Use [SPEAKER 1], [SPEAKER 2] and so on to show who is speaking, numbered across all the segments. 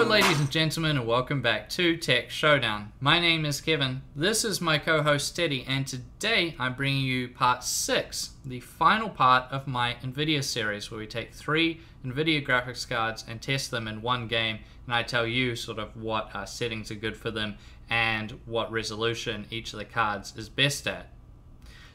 [SPEAKER 1] ladies and gentlemen, and welcome back to Tech Showdown. My name is Kevin, this is my co-host Teddy, and today I'm bringing you part 6, the final part of my Nvidia series, where we take 3 Nvidia graphics cards and test them in one game, and I tell you sort of what settings are good for them and what resolution each of the cards is best at.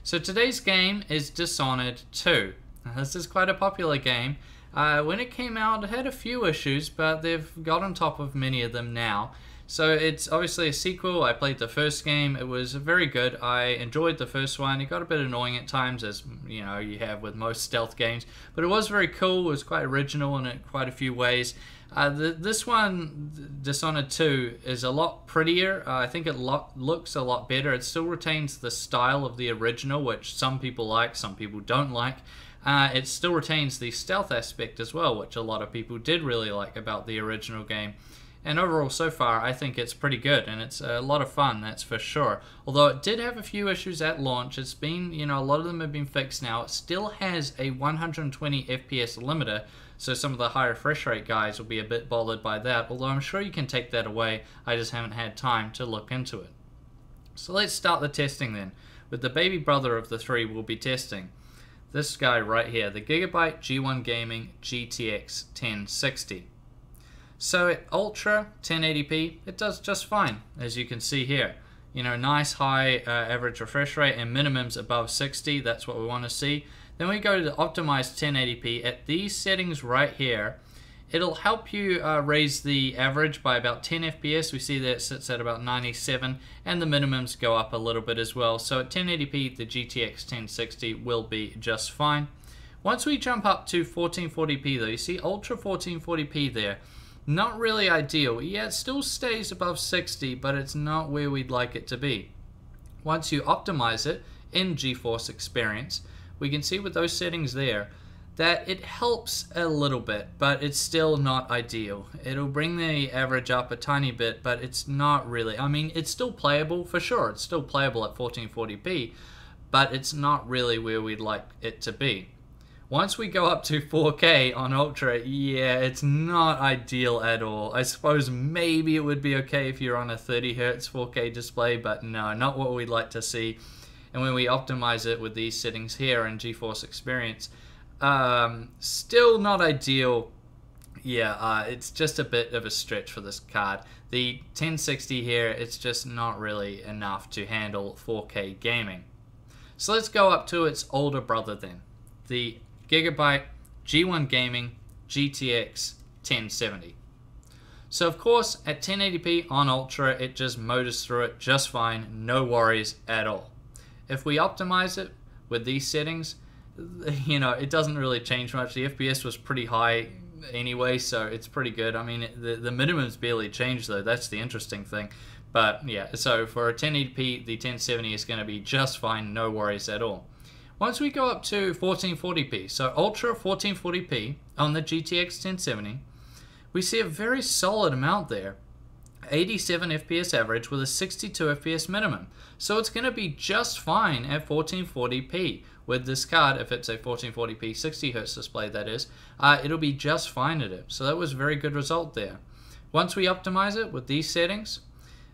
[SPEAKER 1] So today's game is Dishonored 2. Now, this is quite a popular game. When it came out, it had a few issues, but they've got on top of many of them now. So it's obviously a sequel. I played the first game. It was very good. I enjoyed the first one. It got a bit annoying at times, as you know you have with most stealth games, but it was very cool. It was quite original in quite a few ways. This one, Dishonored 2, is a lot prettier. I think it looks a lot better. It still retains the style of the original, which some people like, some people don't like. It still retains the stealth aspect as well, which a lot of people did really like about the original game. And overall, so far, I think it's pretty good, and it's a lot of fun, that's for sure. Although it did have a few issues at launch. It's been, you know, a lot of them have been fixed now. It still has a 120 FPS limiter, so some of the high refresh rate guys will be a bit bothered by that, although I'm sure you can take that away. I just haven't had time to look into it. So let's start the testing then. With the baby brother of the 3 we'll be testing. This guy right here, the Gigabyte G1 Gaming GTX1060. So at Ultra 1080p, it does just fine, as you can see here. You know, nice high average refresh rate and minimums above 60, that's what we want to see. Then we go to the optimized 1080p. At these settings right here, it'll help you raise the average by about 10 FPS. We see that it sits at about 97, and the minimums go up a little bit as well. So at 1080p, the GTX 1060 will be just fine. Once we jump up to 1440p though, you see Ultra 1440p there. Not really ideal. Yeah, it still stays above 60, but it's not where we'd like it to be. Once you optimize it in GeForce Experience, we can see with those settings there, that it helps a little bit, but it's still not ideal. It'll bring the average up a tiny bit, but it's not really. I mean, it's still playable for sure. It's still playable at 1440p, but it's not really where we'd like it to be. Once we go up to 4K on Ultra, yeah, it's not ideal at all. I suppose maybe it would be okay if you're on a 30Hz 4K display, but no, not what we'd like to see. And when we optimize it with these settings here in GeForce Experience, still not ideal. Yeah, it's just a bit of a stretch for this card. The 1060 here, it's just not really enough to handle 4K gaming. So let's go up to its older brother then, the Gigabyte G1 Gaming GTX 1070. So of course, at 1080p on Ultra, it just motors through it just fine, no worries at all. If we optimize it with these settings, you know, it doesn't really change much. The FPS was pretty high anyway, so it's pretty good. I mean, the minimums barely changed though. That's the interesting thing. But yeah, so for a 1080p, the 1070 is going to be just fine, no worries at all. Once we go up to 1440p, so Ultra 1440p on the GTX 1070, we see a very solid amount there. 87 FPS average with a 62 FPS minimum. So it's going to be just fine at 1440p with this card. If it's a 1440p 60Hz display, that is, it'll be just fine at it. So that was a very good result there. Once we optimize it with these settings,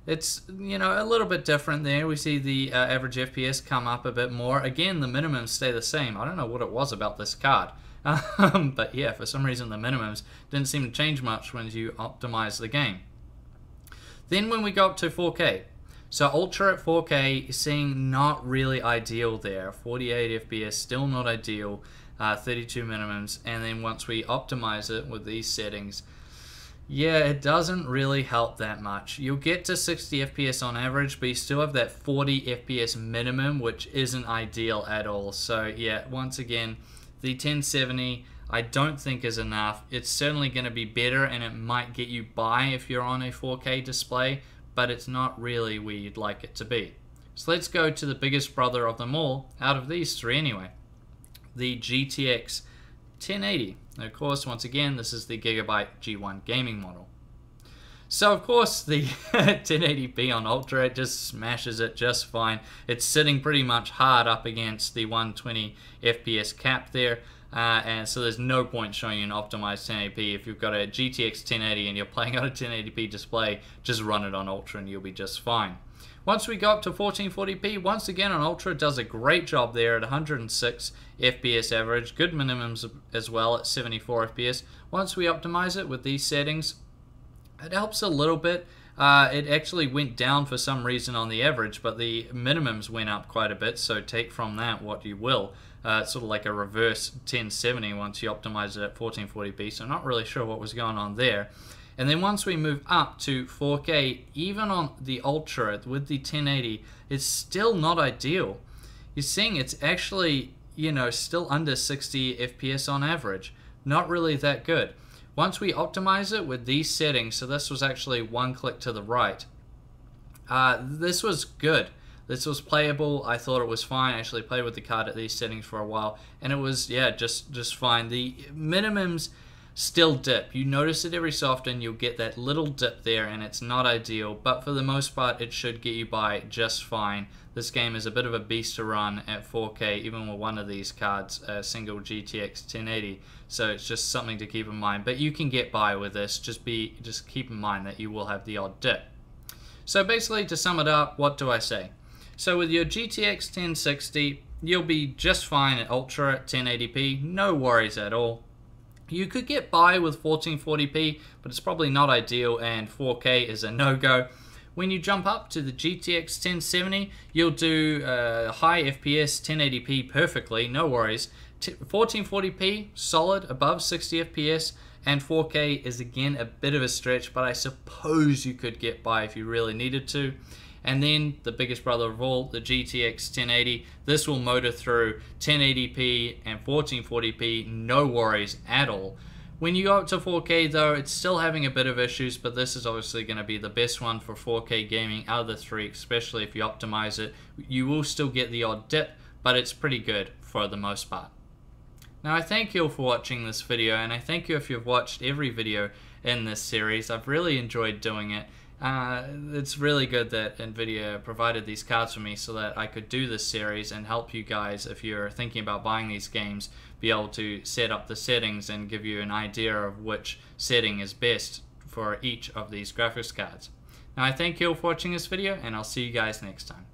[SPEAKER 1] it's, you know, a little bit different there. We see the average FPS come up a bit more. Again, the minimums stay the same. I don't know what it was about this card. But yeah, for some reason the minimums didn't seem to change much when you optimize the game. Then when we go up to 4K, so Ultra at 4K is seeing not really ideal there. 48 FPS, still not ideal, 32 minimums, and then once we optimize it with these settings, yeah, it doesn't really help that much. You'll get to 60 FPS on average, but you still have that 40 FPS minimum, which isn't ideal at all. So yeah, once again, the 1070 I don't think is enough. It's certainly going to be better, and it might get you by if you're on a 4K display, but it's not really where you'd like it to be. So let's go to the biggest brother of them all, out of these 3 anyway, the GTX 1080. Of course, once again, this is the Gigabyte G1 Gaming model. So of course the 1080p on Ultra, it just smashes it just fine. It's sitting pretty much hard up against the 120 FPS cap there, and so there's no point showing you an optimized 1080p. If you've got a GTX 1080 and you're playing on a 1080p display, just run it on Ultra and you'll be just fine. Once we go up to 1440p, once again on Ultra, it does a great job there at 106 FPS average, good minimums as well at 74 FPS. Once we optimize it with these settings, it helps a little bit. It actually went down for some reason on the average, but the minimums went up quite a bit, so take from that what you will. It's sort of like a reverse 1070 once you optimize it at 1440p, so not really sure what was going on there. And then once we move up to 4K, even on the Ultra with the 1080, it's still not ideal. You're seeing it's actually, you know, still under 60 FPS on average. Not really that good. Once we optimize it with these settings, so this was actually one click to the right, this was good. This was playable. I thought it was fine. I actually played with the card at these settings for a while, and it was, yeah, just fine. The minimums still dip. You notice it every so often, you'll get that little dip there, and it's not ideal, but for the most part, it should get you by just fine. This game is a bit of a beast to run at 4K, even with one of these cards, a single GTX 1080, so it's just something to keep in mind. But you can get by with this, just keep in mind that you will have the odd dip. So basically, to sum it up, what do I say? So with your GTX 1060, you'll be just fine at Ultra at 1080p, no worries at all. You could get by with 1440p, but it's probably not ideal, and 4K is a no-go. When you jump up to the GTX 1070, you'll do high FPS 1080p perfectly, no worries. 1440p, solid, above 60 FPS, and 4K is again a bit of a stretch, but I suppose you could get by if you really needed to. And then the biggest brother of all, the GTX 1080. This will motor through 1080p and 1440p, no worries at all. When you go up to 4K though, it's still having a bit of issues, but this is obviously going to be the best one for 4K gaming out of the three, especially if you optimize it. You will still get the odd dip, but it's pretty good for the most part. Now I thank you all for watching this video, and I thank you if you've watched every video in this series. I've really enjoyed doing it. It's really good that Nvidia provided these cards for me so that I could do this series and help you guys, if you're thinking about buying these games, be able to set up the settings and give you an idea of which setting is best for each of these graphics cards. Now I thank you all for watching this video, and I'll see you guys next time.